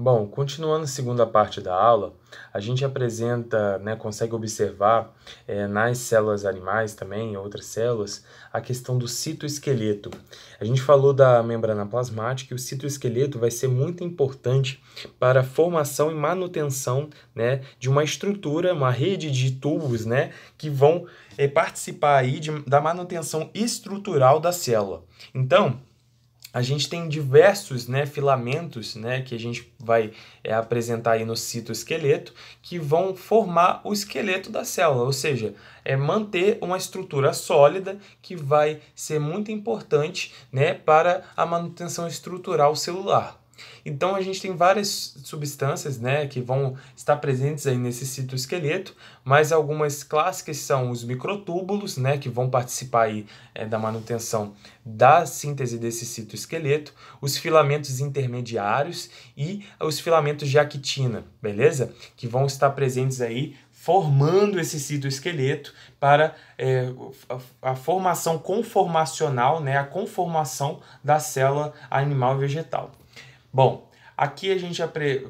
Bom, continuando a segunda parte da aula, a gente apresenta, né, consegue observar nas células animais também, em outras células, a questão do citoesqueleto. A gente falou da membrana plasmática e o citoesqueleto vai ser muito importante para a formação e manutenção, né, de uma estrutura, uma rede de tubos, né, que vão participar aí da manutenção estrutural da célula. Então, a gente tem diversos, né, filamentos, né, que a gente vai apresentar aí no citoesqueleto, que vão formar o esqueleto da célula, ou seja, manter uma estrutura sólida que vai ser muito importante, né, para a manutenção estrutural celular. Então a gente tem várias substâncias, né, que vão estar presentes aí nesse citoesqueleto, mas algumas clássicas são os microtúbulos, né, que vão participar aí da manutenção da síntese desse citoesqueleto, os filamentos intermediários e os filamentos de actina, beleza? Que vão estar presentes aí formando esse citoesqueleto para a formação conformacional, né, a conformação da célula animal e vegetal. Bom, aqui a gente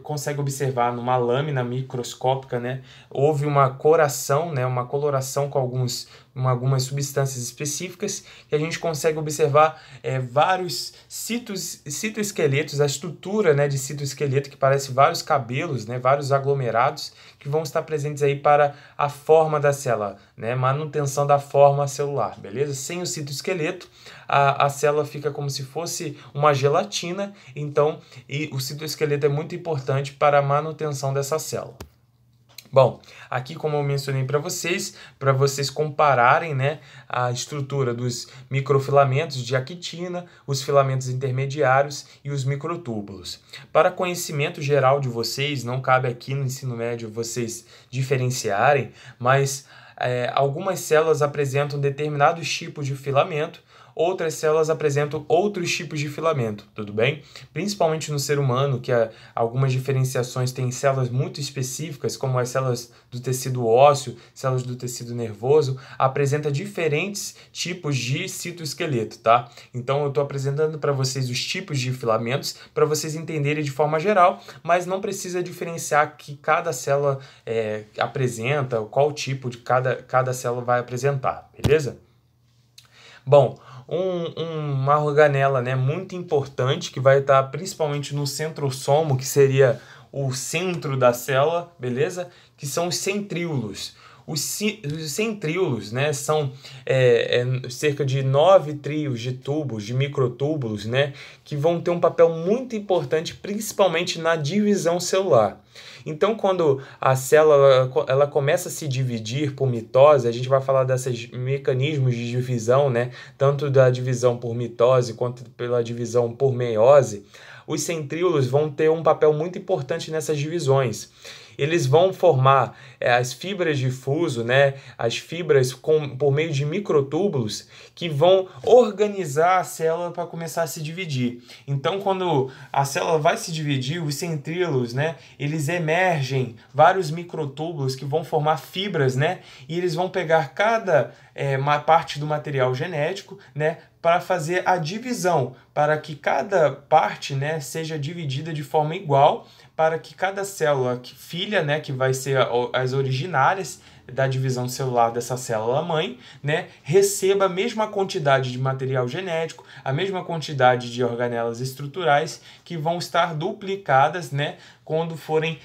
consegue observar numa lâmina microscópica, né, houve uma coração, né, uma coloração com algumas substâncias específicas que a gente consegue observar vários citoesqueletos, a estrutura, né, de citoesqueleto que parece vários cabelos, né, vários aglomerados que vão estar presentes aí para a forma da célula, né, manutenção da forma celular, beleza? Sem o citoesqueleto, a célula fica como se fosse uma gelatina, então o citoesqueleto é muito importante para a manutenção dessa célula. Bom, aqui como eu mencionei para vocês compararem, né, a estrutura dos microfilamentos de actina, os filamentos intermediários e os microtúbulos. Para conhecimento geral de vocês, não cabe aqui no ensino médio vocês diferenciarem, mas algumas células apresentam determinados tipos de filamento, outras células apresentam outros tipos de filamento, tudo bem? Principalmente no ser humano, que algumas diferenciações têm células muito específicas, como as células do tecido ósseo, células do tecido nervoso, apresenta diferentes tipos de citoesqueleto, tá? Então eu estou apresentando para vocês os tipos de filamentos para vocês entenderem de forma geral, mas não precisa diferenciar que cada célula apresenta, qual tipo de cada célula vai apresentar, beleza? Bom, uma organela, né, muito importante que vai estar principalmente no centrosomo, que seria o centro da célula, beleza? Que são os centríolos. Os centríolos, né, são cerca de 9 trios de tubos, de microtúbulos, né, que vão ter um papel muito importante, principalmente na divisão celular. Então, quando a célula ela começa a se dividir por mitose, a gente vai falar desses mecanismos de divisão, né, tanto da divisão por mitose quanto pela divisão por meiose, os centríolos vão ter um papel muito importante nessas divisões. Eles vão formar as fibras de fuso, né, as fibras por meio de microtúbulos que vão organizar a célula para começar a se dividir. Então, quando a célula vai se dividir, os centríolos, né, eles emergem vários microtúbulos que vão formar fibras, né, e eles vão pegar cada uma parte do material genético, né, para fazer a divisão, para que cada parte, né, seja dividida de forma igual, para que cada célula filha, né, que vai ser as originárias da divisão celular dessa célula-mãe, né, receba a mesma quantidade de material genético, a mesma quantidade de organelas estruturais que vão estar duplicadas, né, quando forem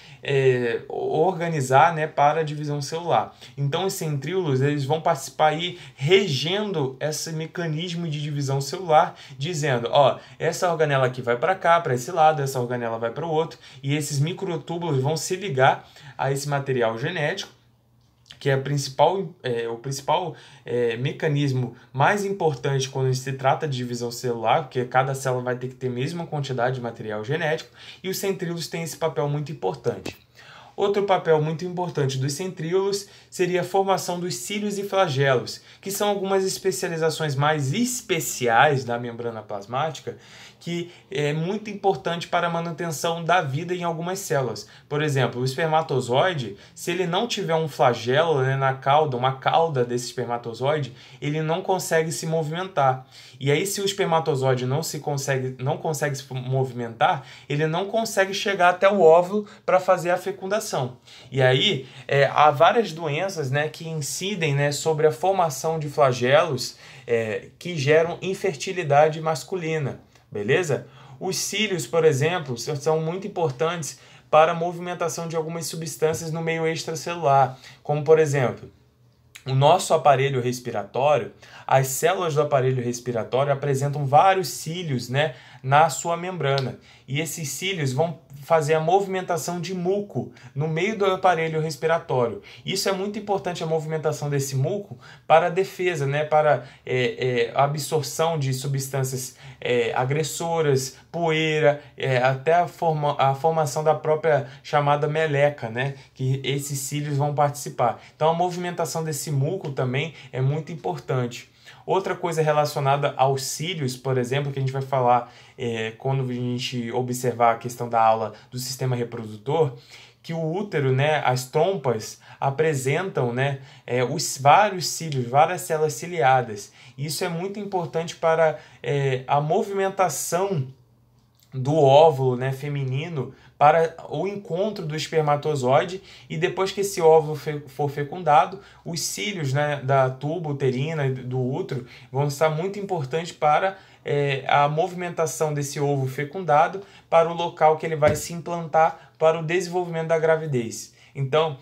organizar, né, para a divisão celular. Então, os centríolos eles vão participar aí regendo esse mecanismo de divisão celular, dizendo, ó, essa organela aqui vai para cá, para esse lado, essa organela vai para o outro, e esses microtúbulos vão se ligar a esse material genético, que é o principal mecanismo mais importante quando se trata de divisão celular, porque cada célula vai ter que ter a mesma quantidade de material genético, e os centríolos têm esse papel muito importante. Outro papel muito importante dos centríolos seria a formação dos cílios e flagelos, que são algumas especializações mais especiais da membrana plasmática, que é muito importante para a manutenção da vida em algumas células. Por exemplo, o espermatozoide, se ele não tiver um flagelo, né, na cauda, uma cauda desse espermatozoide, ele não consegue se movimentar. E aí, se o espermatozoide não consegue se movimentar, ele não consegue chegar até o óvulo para fazer a fecundação. E aí, há várias doenças, né, que incidem, né, sobre a formação de flagelos que geram infertilidade masculina. Beleza? Os cílios, por exemplo, são muito importantes para a movimentação de algumas substâncias no meio extracelular, como, por exemplo, o nosso aparelho respiratório. As células do aparelho respiratório apresentam vários cílios, né, na sua membrana. E esses cílios vão fazer a movimentação de muco no meio do aparelho respiratório. Isso é muito importante, a movimentação desse muco, para a defesa, né, para a absorção de substâncias agressoras, poeira, até a formação da própria chamada meleca, né, que esses cílios vão participar. Então a movimentação desse muco também é muito importante. Outra coisa relacionada aos cílios, por exemplo, que a gente vai falar quando a gente observar a questão da aula do sistema reprodutor, que o útero, né, as trompas, apresentam, né, os vários cílios, várias células ciliadas. Isso é muito importante para a movimentação do óvulo, né, feminino, para o encontro do espermatozoide, e depois que esse óvulo for fecundado, os cílios, né, da tuba uterina e do útero vão estar muito importantes para a movimentação desse ovo fecundado para o local que ele vai se implantar para o desenvolvimento da gravidez. Então,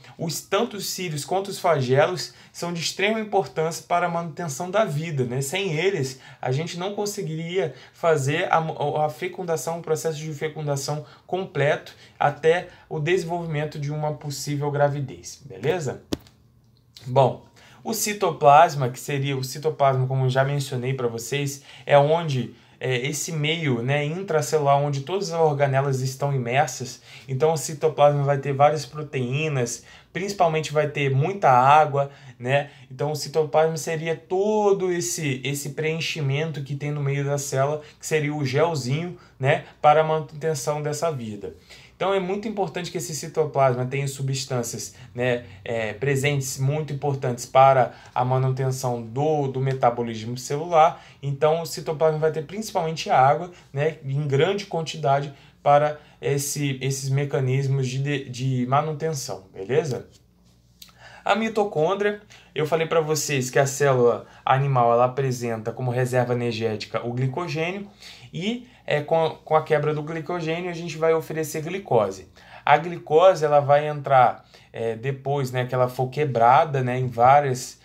tanto os cílios quanto os flagelos são de extrema importância para a manutenção da vida, né? Sem eles, a gente não conseguiria fazer a fecundação, o processo de fecundação completo até o desenvolvimento de uma possível gravidez, beleza? Bom, o citoplasma, que seria o citoplasma, como eu já mencionei para vocês, é onde esse meio, né, intracelular, onde todas as organelas estão imersas. Então o citoplasma vai ter várias proteínas, principalmente vai ter muita água, né? Então o citoplasma seria todo esse preenchimento que tem no meio da célula, que seria o gelzinho, né, para a manutenção dessa vida. Então é muito importante que esse citoplasma tenha substâncias, né, presentes muito importantes para a manutenção do metabolismo celular. Então o citoplasma vai ter principalmente água, né, em grande quantidade para esses mecanismos de manutenção, beleza? A mitocôndria, eu falei para vocês que a célula animal ela apresenta como reserva energética o glicogênio, e com a quebra do glicogênio a gente vai oferecer glicose. A glicose ela vai entrar depois, né, que ela for quebrada, né, em várias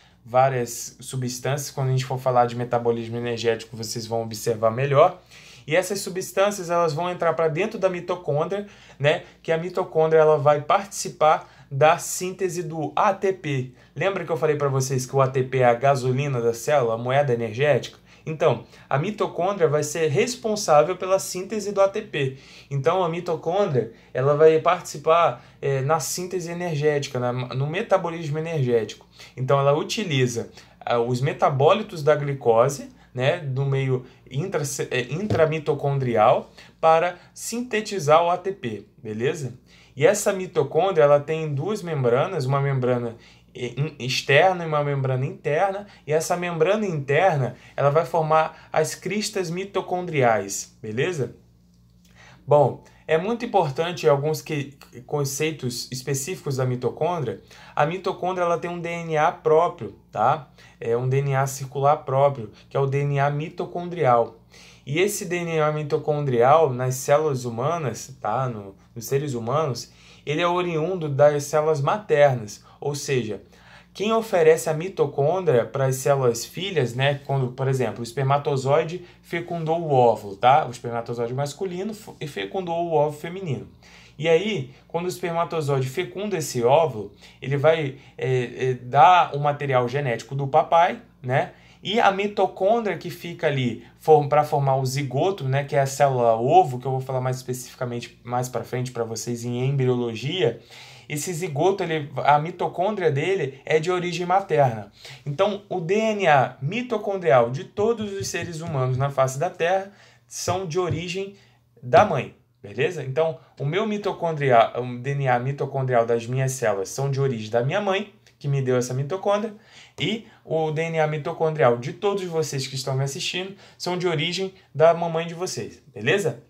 substâncias. Quando a gente for falar de metabolismo energético, vocês vão observar melhor. E essas substâncias elas vão entrar para dentro da mitocôndria, né, que a mitocôndria ela vai participar da síntese do ATP. Lembra que eu falei para vocês que o ATP é a gasolina da célula, a moeda energética? Então, a mitocôndria vai ser responsável pela síntese do ATP. Então, a mitocôndria ela vai participar na síntese energética, no metabolismo energético. Então, ela utiliza os metabólitos da glicose, né, do meio intramitocondrial para sintetizar o ATP, beleza? E essa mitocôndria ela tem duas membranas, uma membrana externa e uma membrana interna, e essa membrana interna ela vai formar as cristas mitocondriais, beleza? Bom, é muito importante alguns conceitos específicos da mitocôndria. A mitocôndria ela tem um DNA próprio, tá? É um DNA circular próprio, que é o DNA mitocondrial. E esse DNA mitocondrial nas células humanas, tá? Nos seres humanos, ele é oriundo das células maternas, ou seja, quem oferece a mitocôndria para as células filhas, né, quando, por exemplo, o espermatozoide fecundou o óvulo, tá? O espermatozoide masculino fecundou o óvulo feminino. E aí, quando o espermatozoide fecunda esse óvulo, ele vai dar o material genético do papai, né? E a mitocôndria que fica ali para formar o zigoto, né, que é a célula ovo, que eu vou falar mais especificamente mais para frente para vocês em embriologia, esse zigoto, a mitocôndria dele é de origem materna. Então, o DNA mitocondrial de todos os seres humanos na face da Terra são de origem da mãe, beleza? Então, o DNA mitocondrial das minhas células são de origem da minha mãe, que me deu essa mitocôndria, e o DNA mitocondrial de todos vocês que estão me assistindo são de origem da mamãe de vocês, beleza?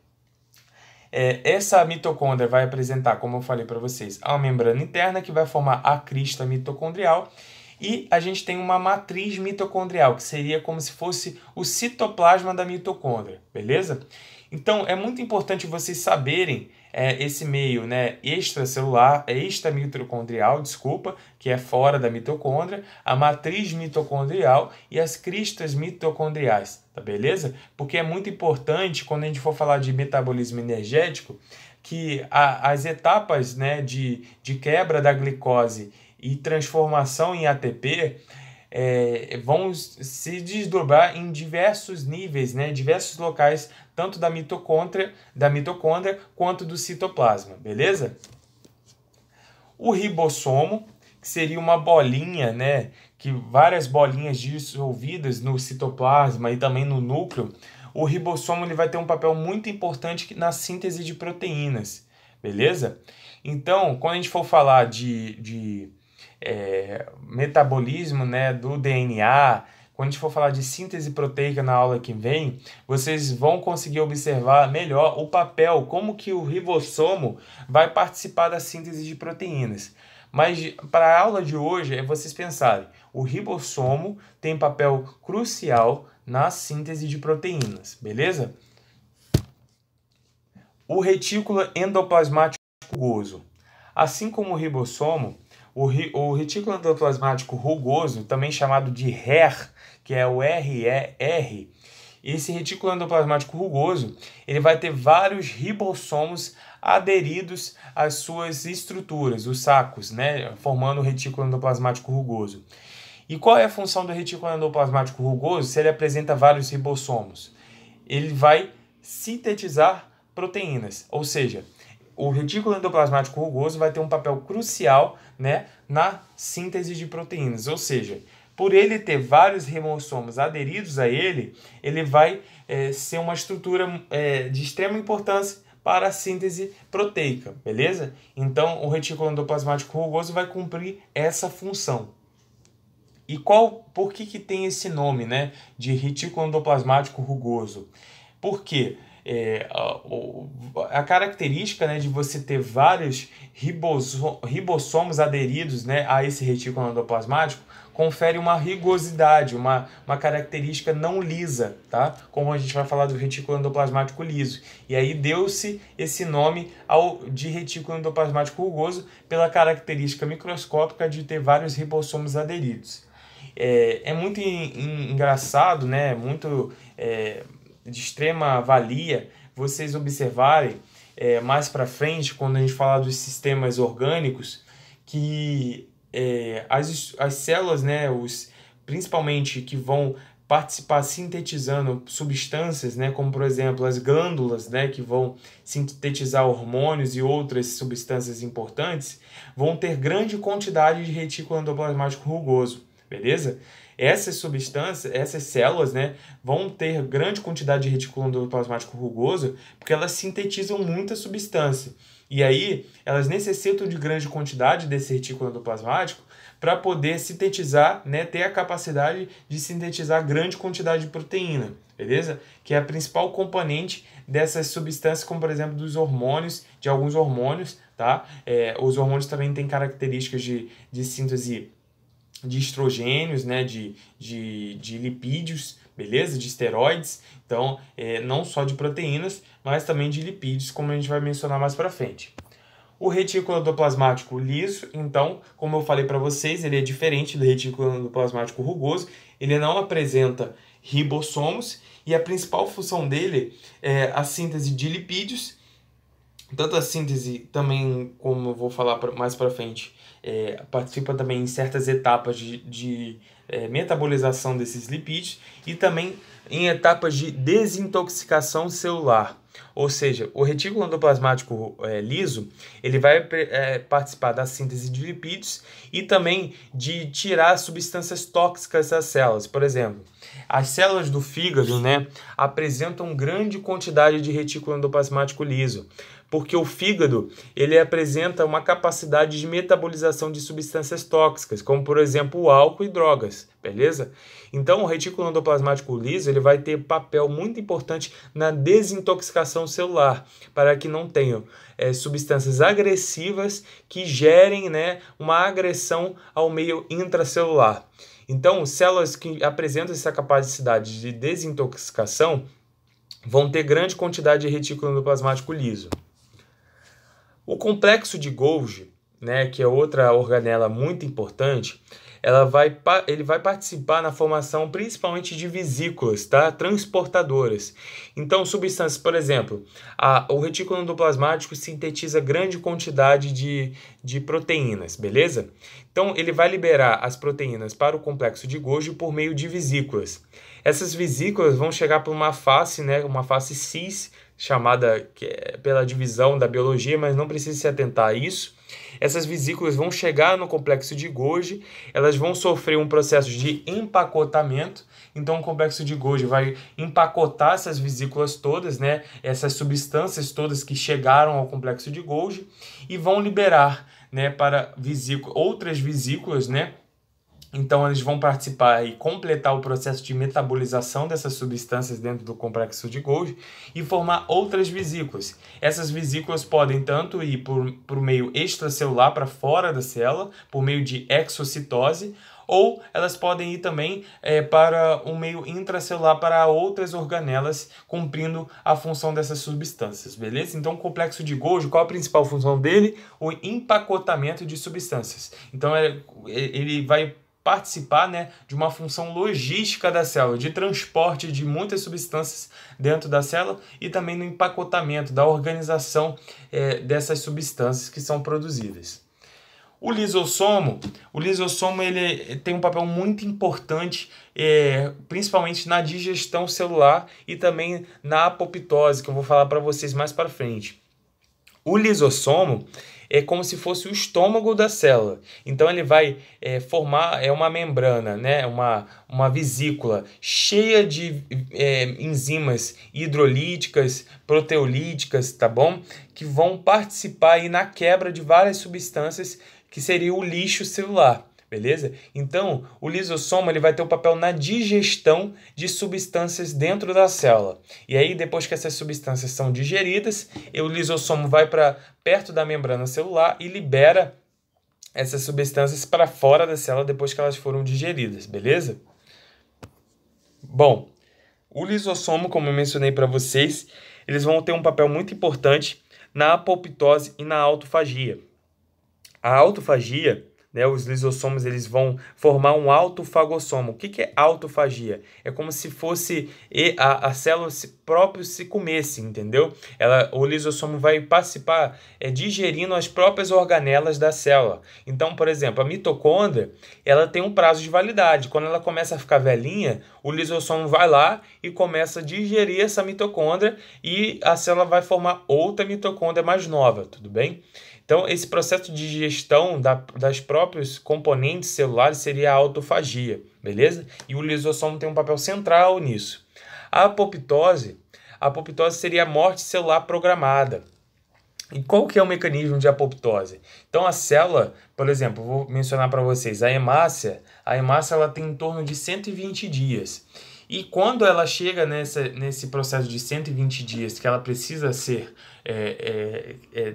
Essa mitocôndria vai apresentar, como eu falei para vocês, a membrana interna que vai formar a crista mitocondrial, e a gente tem uma matriz mitocondrial, que seria como se fosse o citoplasma da mitocôndria, beleza? Então, é muito importante vocês saberem esse meio, né, extracelular, extramitocondrial, desculpa, que é fora da mitocôndria, a matriz mitocondrial e as cristas mitocondriais, tá beleza? Porque é muito importante, quando a gente for falar de metabolismo energético, que as etapas, né, de quebra da glicose e transformação em ATP vão se desdobrar em diversos níveis, né, diversos locais, tanto da mitocôndria quanto do citoplasma, beleza? O ribossomo, que seria uma bolinha, né, que várias bolinhas dissolvidas no citoplasma e também no núcleo. O ribossomo ele vai ter um papel muito importante na síntese de proteínas, beleza? Então, quando a gente for falar de metabolismo, né, do DNA, quando a gente for falar de síntese proteica na aula que vem, vocês vão conseguir observar melhor o papel, como que o ribossomo vai participar da síntese de proteínas. Mas para a aula de hoje é vocês pensarem, o ribossomo tem papel crucial na síntese de proteínas, beleza? O retículo endoplasmático rugoso. Assim como o ribossomo, o retículo endoplasmático rugoso, também chamado de RER, que é o RER, esse retículo endoplasmático rugoso, ele vai ter vários ribossomos aderidos às suas estruturas, os sacos, né, formando o retículo endoplasmático rugoso. E qual é a função do retículo endoplasmático rugoso se ele apresenta vários ribossomos? Ele vai sintetizar proteínas, ou seja, o retículo endoplasmático rugoso vai ter um papel crucial, né, na síntese de proteínas, ou seja, por ele ter vários ribossomos aderidos a ele, ele vai ser uma estrutura de extrema importância para a síntese proteica, beleza? Então, o retículo endoplasmático rugoso vai cumprir essa função. E por que tem esse nome, né, de retículo endoplasmático rugoso? Por quê? A característica, né, de você ter vários ribossomos aderidos, né, a esse retículo endoplasmático confere uma rugosidade, uma característica não lisa, tá? Como a gente vai falar do retículo endoplasmático liso. E aí deu-se esse nome de retículo endoplasmático rugoso pela característica microscópica de ter vários ribossomos aderidos. É muito engraçado, né, muito de extrema valia vocês observarem mais para frente, quando a gente falar dos sistemas orgânicos, que as células, né, principalmente que vão participar sintetizando substâncias, né, como por exemplo as glândulas, né, que vão sintetizar hormônios e outras substâncias importantes, vão ter grande quantidade de retículo endoplasmático rugoso, beleza? Essas substâncias, essas células, né, vão ter grande quantidade de retículo endoplasmático rugoso porque elas sintetizam muita substância. E aí, elas necessitam de grande quantidade desse retículo endoplasmático para poder sintetizar, né, ter a capacidade de sintetizar grande quantidade de proteína, beleza? Que é a principal componente dessas substâncias, como por exemplo dos hormônios, de alguns hormônios, tá? Os hormônios também têm características de síntese de estrogênios, né, de lipídios, beleza? De esteroides, então não só de proteínas, mas também de lipídios, como a gente vai mencionar mais para frente. O retículo endoplasmático liso, então, como eu falei para vocês, ele é diferente do retículo endoplasmático rugoso, ele não apresenta ribossomos e a principal função dele é a síntese de lipídios, tanto a síntese também, como eu vou falar mais para frente, participa também em certas etapas metabolização desses lipídios e também em etapas de desintoxicação celular. Ou seja, o retículo endoplasmático liso, ele vai participar da síntese de lipídios e também de tirar substâncias tóxicas das células. Por exemplo, as células do fígado, né, apresentam grande quantidade de retículo endoplasmático liso, porque o fígado ele apresenta uma capacidade de metabolização de substâncias tóxicas, como por exemplo o álcool e drogas, beleza? Então o retículo endoplasmático liso ele vai ter papel muito importante na desintoxicação celular, para que não tenham substâncias agressivas que gerem, né, uma agressão ao meio intracelular. Então, células que apresentam essa capacidade de desintoxicação vão ter grande quantidade de retículo endoplasmático liso. O complexo de Golgi, né, que é outra organela muito importante, ele vai participar na formação principalmente de vesículas, tá? Transportadoras. Então, substâncias, por exemplo, o retículo endoplasmático sintetiza grande quantidade de proteínas, beleza? Então, ele vai liberar as proteínas para o complexo de Golgi por meio de vesículas. Essas vesículas vão chegar por uma face, né, uma face cis, chamada pela divisão da biologia, mas não precisa se atentar a isso. Essas vesículas vão chegar no complexo de Golgi, elas vão sofrer um processo de empacotamento, então o complexo de Golgi vai empacotar essas vesículas todas, né, essas substâncias todas que chegaram ao complexo de Golgi e vão liberar, né, para outras vesículas, né. Então, eles vão participar e completar o processo de metabolização dessas substâncias dentro do complexo de Golgi e formar outras vesículas. Essas vesículas podem tanto ir por meio extracelular para fora da célula, por meio de exocitose, ou elas podem ir também para um meio intracelular para outras organelas, cumprindo a função dessas substâncias, beleza? Então, o complexo de Golgi, qual a principal função dele? O empacotamento de substâncias. Então, ele vai participar, né, de uma função logística da célula, de transporte de muitas substâncias dentro da célula e também no empacotamento, da organização dessas substâncias que são produzidas. O lisossomo ele tem um papel muito importante, principalmente na digestão celular e também na apoptose, que eu vou falar para vocês mais para frente. O lisossomo é como se fosse o estômago da célula. Então ele vai formar uma membrana, né? uma vesícula cheia de enzimas hidrolíticas, proteolíticas, tá bom? Que vão participar aí na quebra de várias substâncias que seria o lixo celular. Beleza? Então, o lisossomo ele vai ter um papel na digestão de substâncias dentro da célula. E aí, depois que essas substâncias são digeridas, o lisossomo vai para perto da membrana celular e libera essas substâncias para fora da célula depois que elas foram digeridas, beleza? Bom, o lisossomo, como eu mencionei para vocês, eles vão ter um papel muito importante na apoptose e na autofagia. A autofagia, né, os lisossomos eles vão formar um autofagossomo. O que é autofagia? É como se fosse a célula próprio se comesse, entendeu? O lisossomo vai participar digerindo as próprias organelas da célula. Então, por exemplo, a mitocôndria ela tem um prazo de validade. Quando ela começa a ficar velhinha, o lisossomo vai lá e começa a digerir essa mitocôndria e a célula vai formar outra mitocôndria mais nova, tudo bem? Então, esse processo de digestão das próprios componentes celulares seria a autofagia, beleza? E o lisossomo tem um papel central nisso. A apoptose seria a morte celular programada. E qual que é o mecanismo de apoptose? Então, a célula, por exemplo, vou mencionar para vocês, a hemácia ela tem em torno de 120 dias. E quando ela chega nesse processo de 120 dias, que ela precisa ser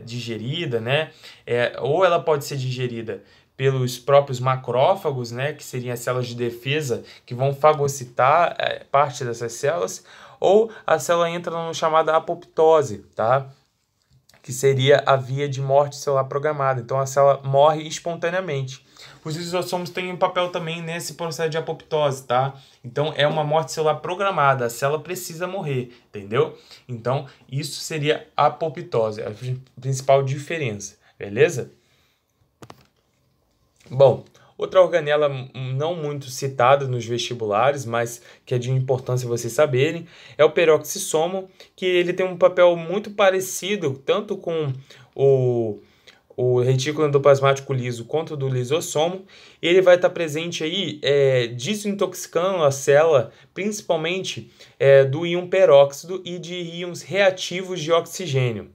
digerida, né? Ou ela pode ser digerida pelos próprios macrófagos, né? Que seriam as células de defesa que vão fagocitar parte dessas células, ou a célula entra no chamada apoptose, tá? Que seria a via de morte celular programada. Então, a célula morre espontaneamente. Os lisossomos têm um papel também nesse processo de apoptose, tá? Então, é uma morte celular programada. A célula precisa morrer, entendeu? Então, isso seria a apoptose, a principal diferença, beleza? Bom, Outra organela não muito citada nos vestibulares, mas que é de importância vocês saberem, é o peroxissomo, que ele tem um papel muito parecido tanto com o retículo endoplasmático liso quanto do lisossomo. Ele vai estar presente aí desintoxicando a célula, principalmente do íon peróxido e de íons reativos de oxigênio.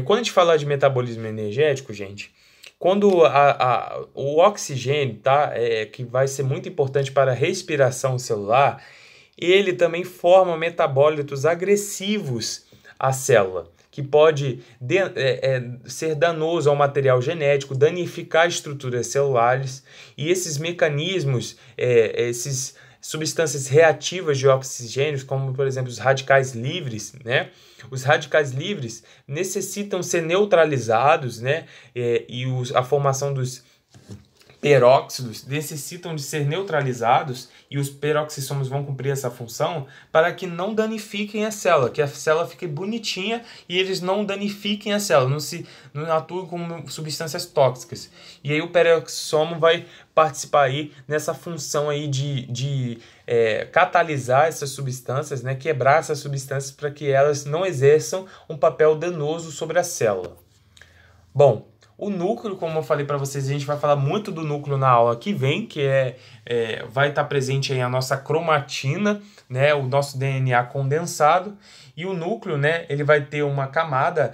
Quando a gente fala de metabolismo energético, gente, quando o oxigênio, tá, que vai ser muito importante para a respiração celular, ele também forma metabólitos agressivos à célula, que pode ser danoso ao material genético, danificar estruturas celulares, e esses mecanismos, esses substâncias reativas de oxigênio, como por exemplo os radicais livres, né? Os radicais livres necessitam ser neutralizados, né? A formação dos peróxidos necessitam de ser neutralizados, e os peroxissomos vão cumprir essa função para que não danifiquem a célula, que a célula fique bonitinha e eles não danifiquem a célula, não atuem como substâncias tóxicas. E aí o peroxissomo vai participar aí nessa função aí de catalisar essas substâncias, né, quebrar essas substâncias para que elas não exerçam um papel danoso sobre a célula. Bom, o núcleo, como eu falei para vocês, a gente vai falar muito do núcleo na aula que vem, que vai estar presente aí a nossa cromatina, né, o nosso DNA condensado, e o núcleo, né, ele vai ter uma camada,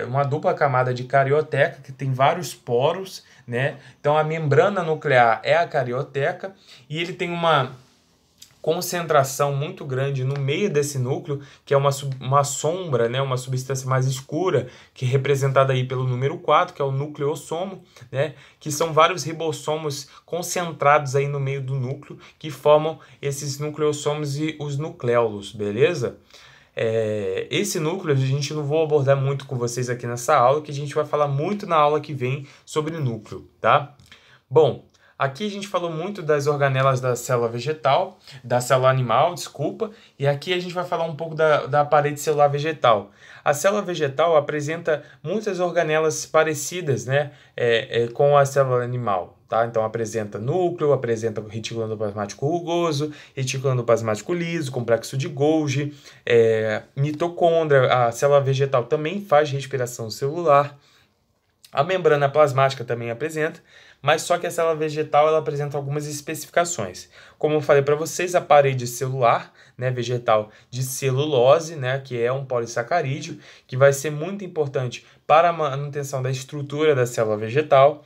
uma dupla camada de carioteca, que tem vários poros, né, então a membrana nuclear é a carioteca, e ele tem uma concentração muito grande no meio desse núcleo, que é uma sombra, né, uma substância mais escura, que é representada aí pelo número 4, que é o nucleossomo, né, que são vários ribossomos concentrados aí no meio do núcleo, que formam esses nucleossomos e os nucléolos, beleza? Esse núcleo a gente não vou abordar muito com vocês aqui nessa aula, que a gente vai falar muito na aula que vem sobre núcleo, tá? Bom, aqui a gente falou muito das organelas da célula vegetal, da célula animal, desculpa, e aqui a gente vai falar um pouco da parede celular vegetal. A célula vegetal apresenta muitas organelas parecidas, né, com a célula animal, tá? Então apresenta núcleo, apresenta retículo endoplasmático rugoso, retículo endoplasmático liso, complexo de Golgi, mitocôndria. A célula vegetal também faz respiração celular. A membrana plasmática também apresenta, mas só que a célula vegetal ela apresenta algumas especificações. Como eu falei para vocês, a parede celular, né, vegetal de celulose, né, que é um polissacarídeo, que vai ser muito importante para a manutenção da estrutura da célula vegetal.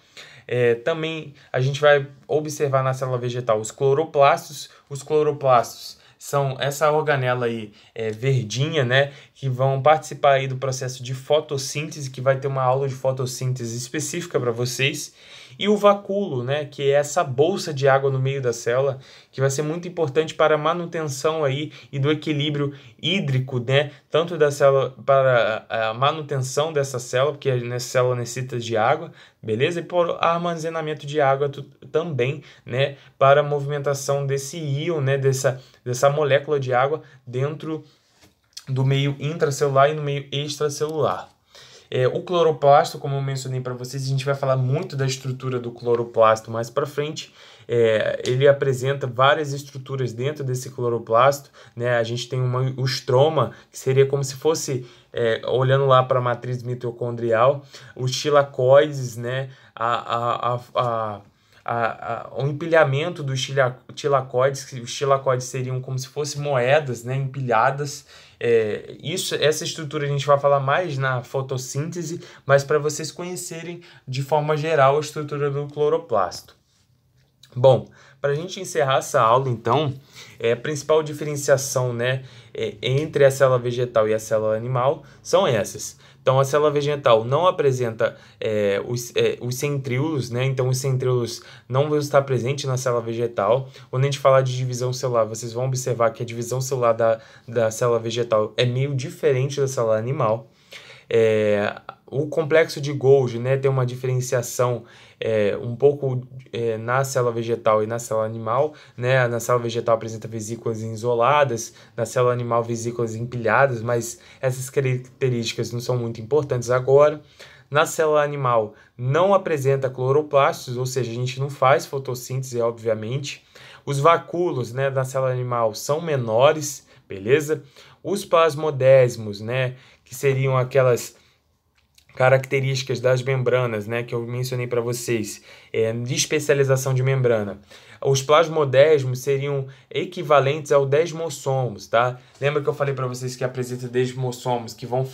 Também a gente vai observar na célula vegetal os cloroplastos. Os cloroplastos são essa organela aí verdinha, né, que vão participar aí do processo de fotossíntese, que vai ter uma aula de fotossíntese específica para vocês. E o vacúolo, né, que é essa bolsa de água no meio da célula, que vai ser muito importante para a manutenção aí e do equilíbrio hídrico, né, tanto da célula para a manutenção dessa célula, porque a célula necessita de água, beleza? E por armazenamento de água também, né, para a movimentação desse íon, né, dessa molécula de água dentro do meio intracelular e no meio extracelular. O cloroplasto, como eu mencionei para vocês, a gente vai falar muito da estrutura do cloroplasto mais para frente. Ele apresenta várias estruturas dentro desse cloroplasto, né? A gente tem o estroma, que seria como se fosse, olhando lá para a matriz mitocondrial, os tilacoides, né? O empilhamento dos tilacoides, os tilacoides seriam como se fossem moedas, né, empilhadas. Essa estrutura a gente vai falar mais na fotossíntese, mas para vocês conhecerem de forma geral a estrutura do cloroplasto. Bom, para a gente encerrar essa aula, então, a principal diferenciação, né, entre a célula vegetal e a célula animal são essas. Então, a célula vegetal não apresenta os centríolos, né? Então, os centríolos não vão estar presentes na célula vegetal. Quando a gente falar de divisão celular, vocês vão observar que a divisão celular da célula vegetal é meio diferente da célula animal. O complexo de Golgi, né, tem uma diferenciação um pouco na célula vegetal e na célula animal, né? Na célula vegetal apresenta vesículas isoladas, na célula animal vesículas empilhadas, mas essas características não são muito importantes agora. Na célula animal não apresenta cloroplastos, ou seja, a gente não faz fotossíntese, obviamente. Os vacúolos, né, da célula animal são menores, beleza? Os plasmodésmos, né, que seriam aquelas características das membranas, né, que eu mencionei para vocês, de especialização de membrana. Os plasmodésmos seriam equivalentes ao desmossomos, tá? Lembra que eu falei para vocês que apresenta desmossomos que vão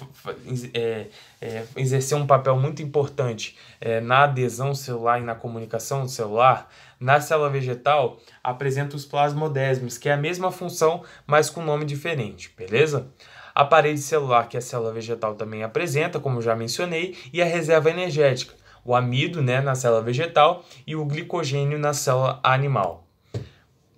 exercer um papel muito importante na adesão celular e na comunicação celular? Na célula vegetal, apresenta os plasmodésmos, que é a mesma função, mas com nome diferente, beleza? A parede celular, que a célula vegetal também apresenta, como já mencionei, e a reserva energética, o amido, né, na célula vegetal e o glicogênio na célula animal.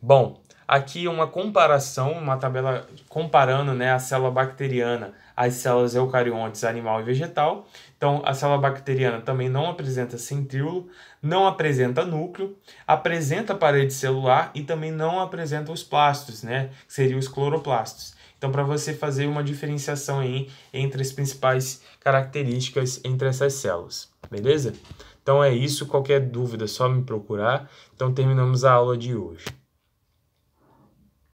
Bom, aqui uma comparação, uma tabela comparando, né, a célula bacteriana às células eucariontes animal e vegetal. Então, a célula bacteriana também não apresenta centríolo, não apresenta núcleo, apresenta parede celular e também não apresenta os plastos, né, que seriam os cloroplastos. Então, para você fazer uma diferenciação aí entre as principais características entre essas células, beleza? Então é isso, qualquer dúvida é só me procurar. Então terminamos a aula de hoje.